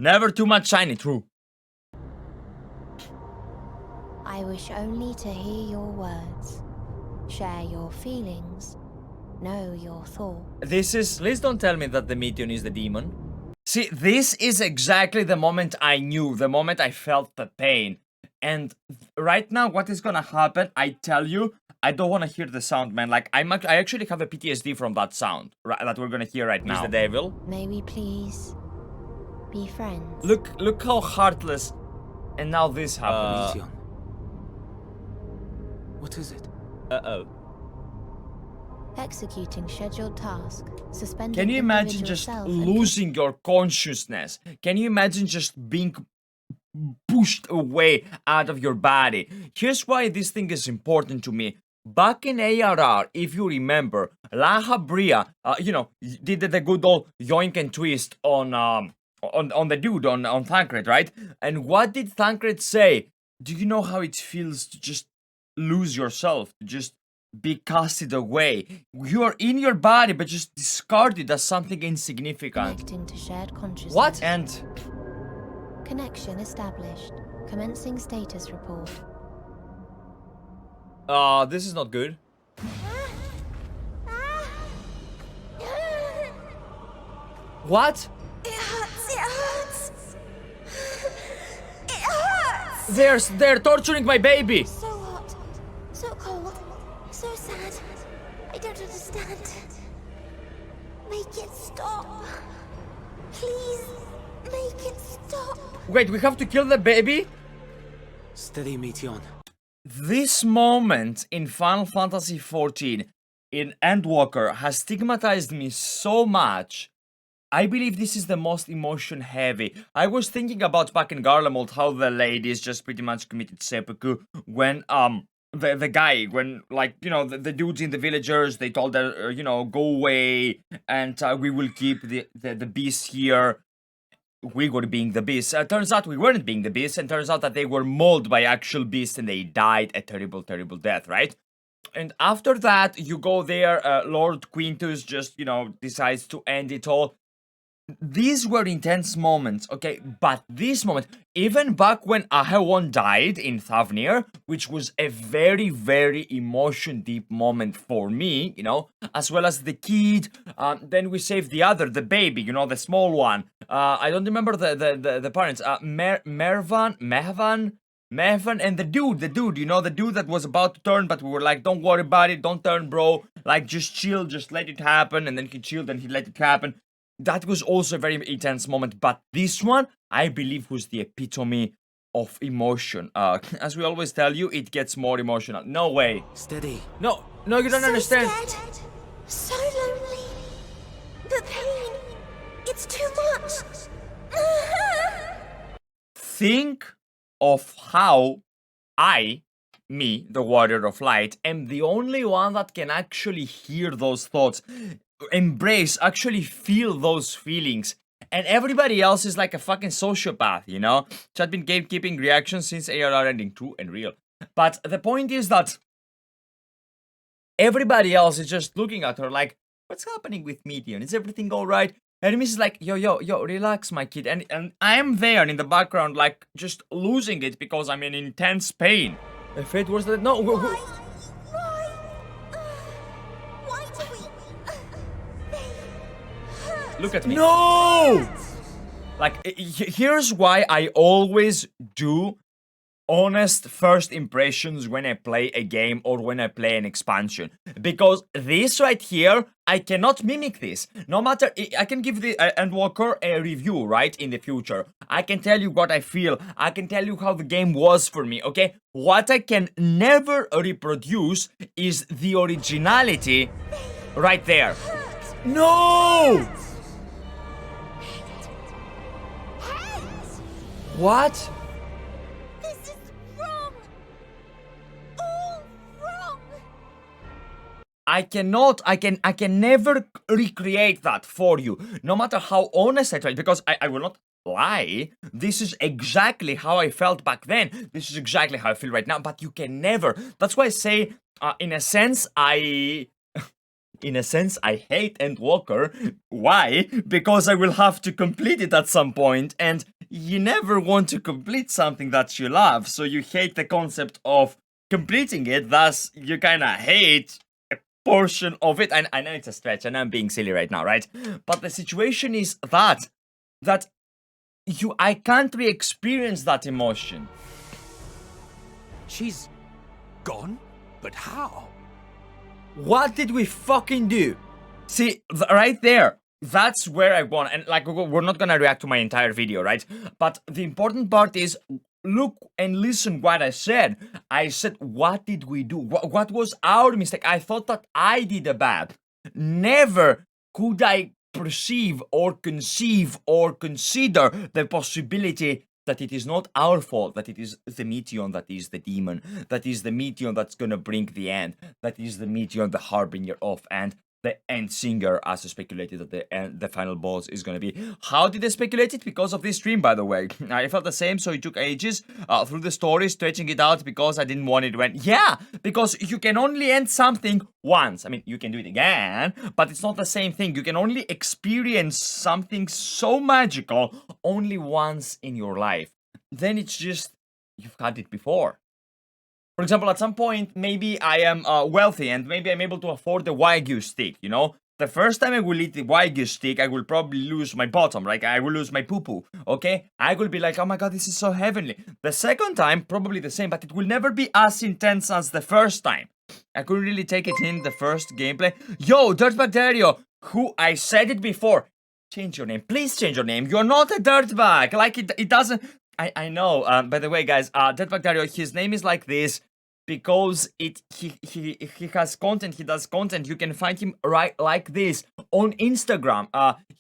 Never too much shiny, true. I wish only to hear your words, share your feelings, know your thoughts. Please don't tell me that the Meteion is the demon. See, this is exactly the moment I knew, the moment I felt the pain. And right now, what is gonna happen, I tell you, I don't wanna hear the sound, man. Like, I actually have a PTSD from that sound, that we're gonna hear right now. Is the devil. May we please be friends? Look how heartless. And now this happens. Meteion. What is it? Uh-oh. Executing scheduled task. Suspended. Can you imagine individual just self and losing your consciousness? Can you imagine just being pushed away out of your body? Here's why this thing is important to me. Back in ARR, if you remember, Lahabria, did the good old yoink and twist on the dude, on Thancred, right? And what did Thancred say? Do you know how it feels to just lose yourself, to just be casted away? You are in your body, but just discarded as something insignificant. connecting to shared consciousness. What? And Connection established. Commencing status report. this is not good. What? It hurts, it hurts. It hurts. They're torturing my baby. So hot, so cold, so sad. I don't understand. Make it stop. Please, make it stop. Wait, we have to kill the baby? Steady, Meteion. This moment in Final Fantasy XIV in Endwalker has stigmatized me so much. I believe this is the most emotion heavy. I was thinking about back in Garlemald how the ladies just pretty much committed seppuku when the guy, when, like, you know, the dudes in the villagers, they told her, go away and we will keep the beast here. We were being the beasts. Turns out we weren't being the beasts, and turns out that they were mauled by actual beasts and they died a terrible, terrible death, right? And after that, you go there, Lord Quintus just, decides to end it all. These were intense moments, okay? But this moment, even back when Ahewon died in Thavnir, which was a very, very emotion-deep moment for me, as well as the kid, then we saved the baby, the small one. I don't remember the parents. Mehvan, and the dude, the dude that was about to turn, but we were like, don't worry about it, don't turn, bro. Like, just chill, just let it happen. And then he chilled and he let it happen. That was also a very intense moment, but this one, I believe, was the epitome of emotion. As we always tell you, it gets more emotional. No way. Steady. No, you don't understand. Scared, so lonely. The pain, it's too much. Think of how me, the Warrior of Light, am the only one that can actually hear those thoughts, embrace, actually feel those feelings. And everybody else is like a fucking sociopath, So I've been keeping reactions since ARR ending, true and real. But the point is that everybody else is just looking at her like, what's happening with Meteion? Is everything alright? And Miss is like, yo, relax, my kid. And I'm there in the background, like, just losing it because I'm in intense pain. If it was that, no, Why do we... Look at me. No! Like, here's why I always do honest first impressions when I play a game or when I play an expansion. Because this right here, I cannot mimic this. No matter, I can give the Endwalker a review, right, in the future. I can tell you what I feel. I can tell you how the game was for me, okay? What I can never reproduce is the originality right there. No! What? This is wrong. All wrong. I can never recreate that for you, no matter how honest I try, because I will not lie. This is exactly how I felt back then. This is exactly how I feel right now, but you can never. That's why I say, in a sense, in a sense, I hate Endwalker. Why? Because I will have to complete it at some point, and you never want to complete something that you love, so you hate the concept of completing it, thus you kinda hate a portion of it. And I know it's a stretch, and I'm being silly right now, right? But the situation is that I can't re-experience that emotion. She's gone? But how? What did we fucking do? See, right there, that's where I want, and like, we're not gonna react to my entire video, right? But the important part is, look and listen what I said. I said, what did we do? What was our mistake? I thought that I did a bad. Never could I perceive or conceive or consider the possibility that it is not our fault, that it is the Meteion that is the demon, that is the Meteion that's gonna bring the end, that is the Meteion, the harbinger of end, the end singer, as speculated that the final boss is gonna be. How did they speculate it? Because of this stream, by the way. I felt the same, so it took ages through the story, stretching it out because I didn't want it to end. Yeah, because you can only end something once. I mean, you can do it again, but it's not the same thing. You can only experience something so magical only once in your life. Then it's just, you've had it before. For example, at some point, maybe I am wealthy and maybe I'm able to afford the Wagyu stick, you know? The first time I will eat the Wagyu stick, I will probably lose my bottom, like I will lose my poo-poo, okay? I will be like, oh my god, this is so heavenly. The second time, probably the same, but it will never be as intense as the first time. I couldn't really take it in the first gameplay. Yo, Dirtbag Dario, who I said it before. Change your name, please change your name. You're not a dirtbag, like it doesn't... I know, by the way, guys, Dirtbag Dario, his name is like this because he has content, he does content. You can find him right like this on Instagram.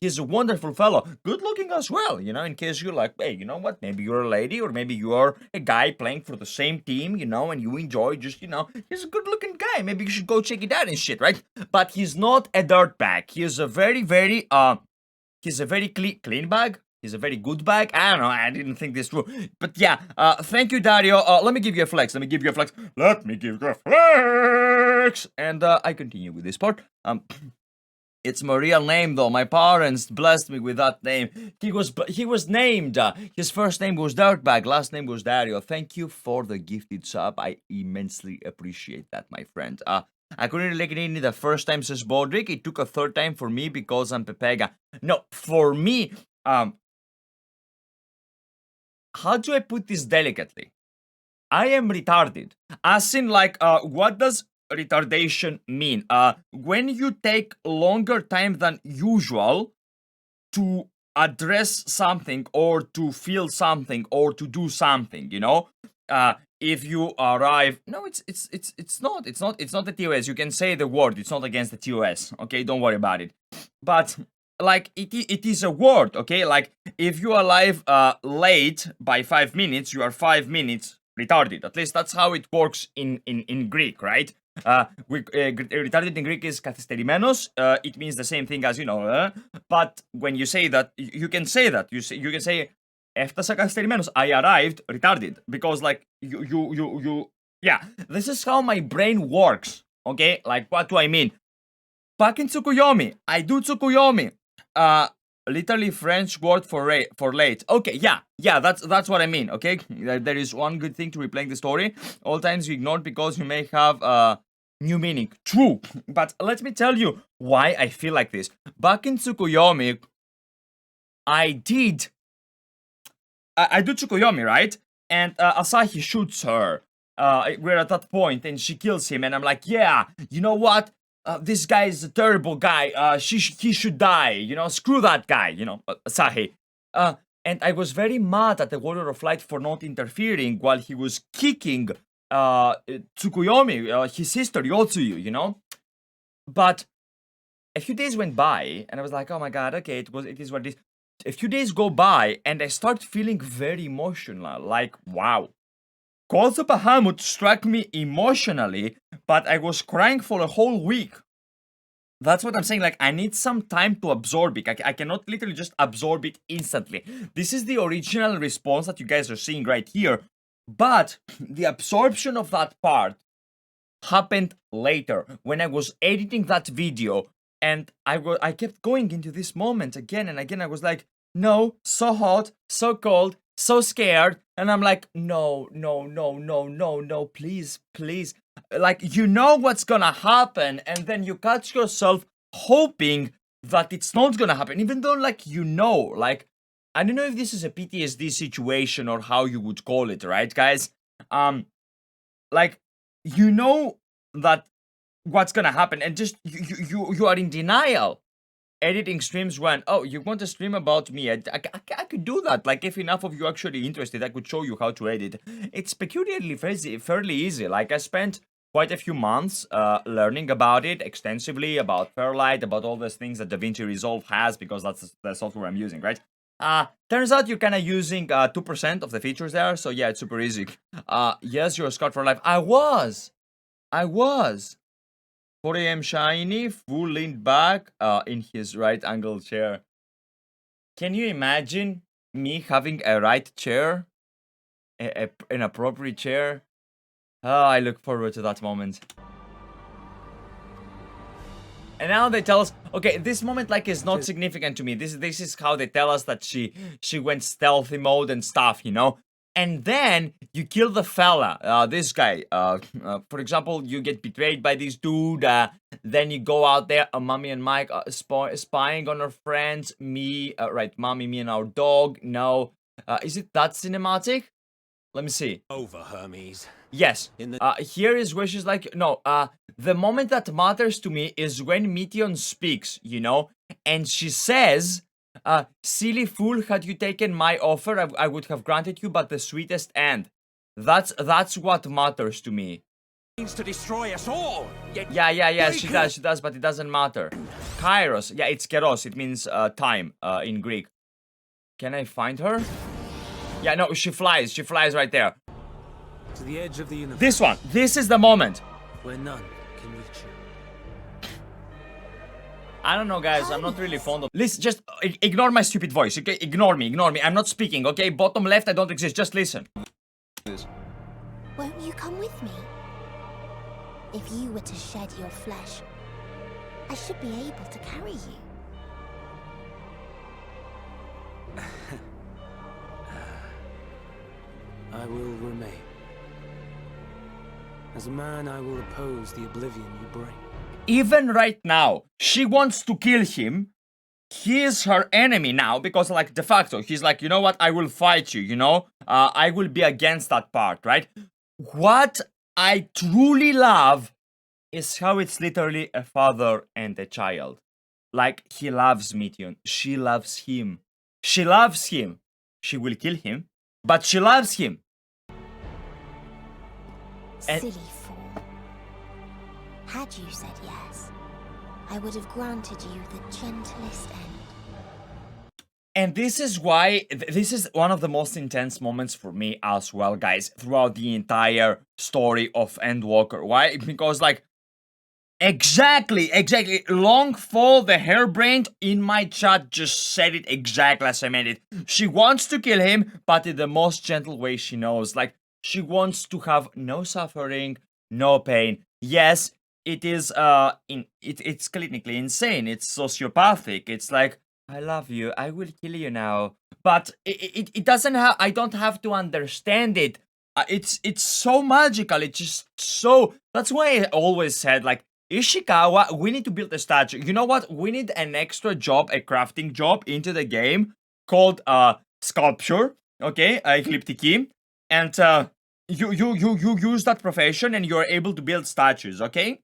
He's a wonderful fellow, good looking as well, you know, in case you're like, hey, you know what, maybe you're a lady or maybe you're a guy playing for the same team, you know, and you enjoy just, you know, he's a good looking guy, maybe you should go check it out and shit, right? But he's not a dirtbag. He's a very clean bag. He's a very good bag. I don't know, I didn't think this through. But yeah, thank you, Dario. Let me give you a flex. Let me give you a flex. And I continue with this part. It's my real name, though. My parents blessed me with that name. He was named. His first name was Dirtbag. Last name was Dario. Thank you for the gifted sub. I immensely appreciate that, my friend. I couldn't really get in the first time, says Bodrick. It took a third time for me because I'm Pepega. No, for me, how do I put this delicately? I am retarded. As in, like, what does retardation mean? When you take longer time than usual to address something or to feel something or to do something, you know? If you arrive, no, it's not the TOS. You can say the word. It's not against the TOS. Okay, don't worry about it. But like it is a word. Okay, like if you arrive late by 5 minutes, you are 5 minutes retarded. At least that's how it works in Greek, right? Retarded in Greek is kathesterimenos. It means the same thing as, you know. But when you say that, you can say that. You can say. Έφτασα καθυστερημένος. I arrived retarded. Because, like, yeah, this is how my brain works. Okay? Like, what do I mean? Back in Tsukuyomi. I do Tsukuyomi. Literally French word for late. Okay, yeah, that's what I mean, okay? There is one good thing to replaying the story. All times you ignored because you may have new meaning. True. But let me tell you why I feel like this. Back in Tsukuyomi, I do Tsukuyomi, right? And Asahi shoots her. We're at that point, and she kills him, and I'm like, yeah, you know what? This guy is a terrible guy. He should die. You know, screw that guy. You know, Asahi. And I was very mad at the Warrior of Light for not interfering while he was kicking Tsukuyomi, his sister Yotsuyu. You know, but a few days went by, and I was like, oh my god, okay, it is what it is. A few days go by, and I start feeling very emotional, like, wow. Calls of Bahamut struck me emotionally, but I was crying for a whole week. That's what I'm saying, like, I need some time to absorb it. I cannot literally just absorb it instantly. This is the original response that you guys are seeing right here, but the absorption of that part happened later when I was editing that video, and I kept going into this moment again and again. I was like, no, so hot, so cold, so scared, and I'm like, no, no, no, no, no, no, please, please. Like, you know what's gonna happen, and then you catch yourself hoping that it's not gonna happen, even though, like, you know, like, I don't know if this is a PTSD situation or how you would call it, right, guys? Like, you know that what's gonna happen, and just you are in denial. Editing streams when, oh, you want to stream about me? I could do that. Like, if enough of you actually interested, I could show you how to edit. It's peculiarly fairly easy. Like, I spent quite a few months learning about it extensively, about Fairlight, about all those things that DaVinci Resolve has, because that's the software I'm using, right? Turns out you're kind of using 2% of the features there, so yeah, it's super easy. Yes, you're scarred for life. I was. 4 a.m. shiny, full leaned back in his right angle chair. Can you imagine me having a right chair? An appropriate chair? Oh, I look forward to that moment. And now they tell us, okay, this moment like is not significant to me. This is how they tell us that she went stealthy mode and stuff, you know? And then you kill the fella, this guy. For example, you get betrayed by this dude. Then you go out there, Mommy and Mike spying on our friends. Me, right, Mommy, me and our dog. No. Is it that cinematic? Let me see. Over, Hermes. Yes. Here is where she's like, no, the moment that matters to me is when Meteion speaks, you know? And she says... silly fool, had you taken my offer, I would have granted you but the sweetest end. That's what matters to me. Means to destroy us all. Yeah, she does, but it doesn't matter. Kairos, yeah, it's keros, it means time in Greek. Can I find her? Yeah, no, she flies right there. To the edge of the universe. This one, this is the moment. Where none can reach you. I don't know, guys. I'm not really fond of... Listen, just ignore my stupid voice, okay? Ignore me. I'm not speaking, okay? Bottom left, I don't exist. Just listen. Won't you come with me? If you were to shed your flesh, I should be able to carry you. I will remain. As a man, I will oppose the oblivion you bring. Even right now, she wants to kill him. He is her enemy now because, like, de facto, he's like, you know what? I will fight you, you know? I will be against that part, right? What I truly love is how it's literally a father and a child. Like, he loves Meteion. She loves him. She loves him. She will kill him, but she loves him. And Silly fool. Had you said yes, I would have granted you the gentlest end. And this is why, this is one of the most intense moments for me as well, guys, throughout the entire story of Endwalker. Why? Because, like, exactly, Longfall, the hairbrained in my chat just said it exactly as I meant it. She wants to kill him, but in the most gentle way she knows. Like, she wants to have no suffering, no pain. Yes, it is, it's clinically insane. It's sociopathic. It's like, I love you. I will kill you now. But it doesn't have, I don't have to understand it. It's so magical. It's just so, that's why I always said, like, Ishikawa, we need to build a statue. You know what? We need an extra job, a crafting job into the game called, sculpture. Okay, Ecliptiki. And, you use that profession and you're able to build statues, okay?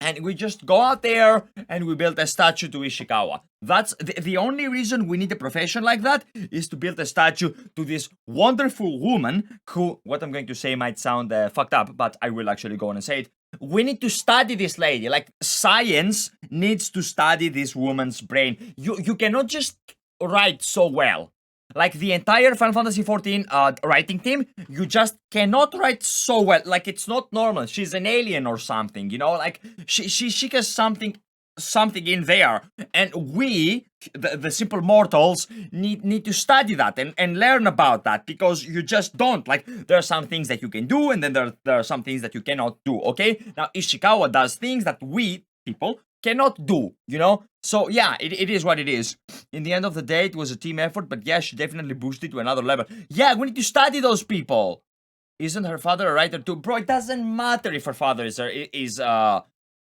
And we just go out there and we build a statue to Ishikawa. That's the only reason we need a profession like that is to build a statue to this wonderful woman who, what I'm going to say might sound fucked up, but I will actually go on and say it. We need to study this lady. Like, science needs to study this woman's brain. You cannot just write so well. Like, the entire Final Fantasy XIV writing team, you just cannot write so well. Like, it's not normal. She's an alien or something, you know? Like, she has something something in there, and we, the simple mortals, need to study that and learn about that, because you just don't. Like, there are some things that you can do, and then there are some things that you cannot do, okay? Now, Ishikawa does things that we, people, cannot do, you know? So, yeah, it is what it is. In the end of the day, it was a team effort, but yeah, she definitely boosted to another level. Yeah, we need to study those people. Isn't her father a writer too? Bro, it doesn't matter if her father is a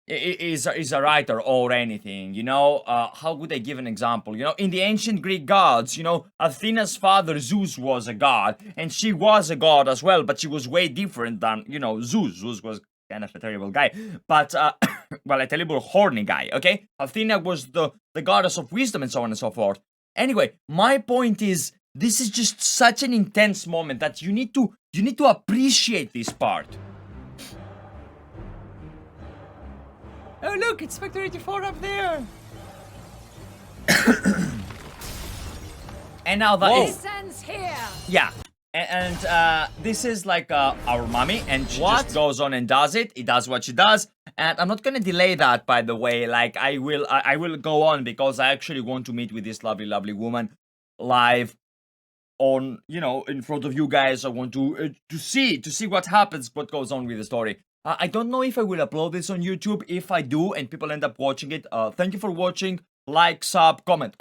writer or anything, you know? How would I give an example? You know, in the ancient Greek gods, you know, Athena's father Zeus was a god, and she was a god as well, but she was way different than, you know, Zeus. Zeus was kind of a terrible guy, but, well, a terrible horny guy, okay? Athena was the goddess of wisdom and so on and so forth. Anyway, my point is, this is just such an intense moment that you need to appreciate this part. Oh look, it's Spectre 84 up there! And now that is... Ends here. Yeah. And this is like our mommy, and she just goes on and does it. It does what she does, and I'm not gonna delay that, by the way. Like, I will go on, because I actually want to meet with this lovely woman live on, you know, in front of you guys. I want to see what happens, what goes on with the story. I don't know if I will upload this on YouTube. If I do and people end up watching it, thank you for watching. Like, sub, comment.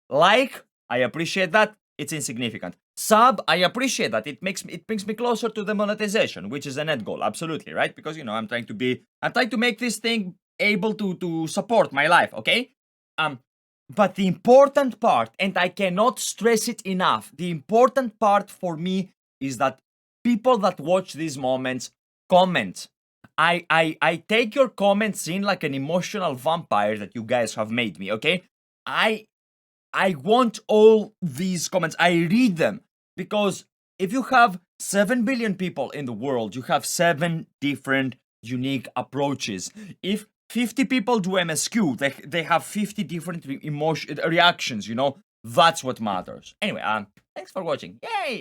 Like, I appreciate that. It's insignificant. Sub, I appreciate that. It brings me closer to the monetization, which is an end goal, absolutely, right? Because, you know, I'm trying to make this thing able to support my life, okay? But the important part, and I cannot stress it enough, the important part for me is that people that watch these moments comment. I take your comments in like an emotional vampire that you guys have made me, okay? I want all these comments. I read them, because if you have 7 billion people in the world, you have 7 different unique approaches. If 50 people do MSQ, they have 50 different reactions, you know? That's what matters. Anyway, thanks for watching. Yay!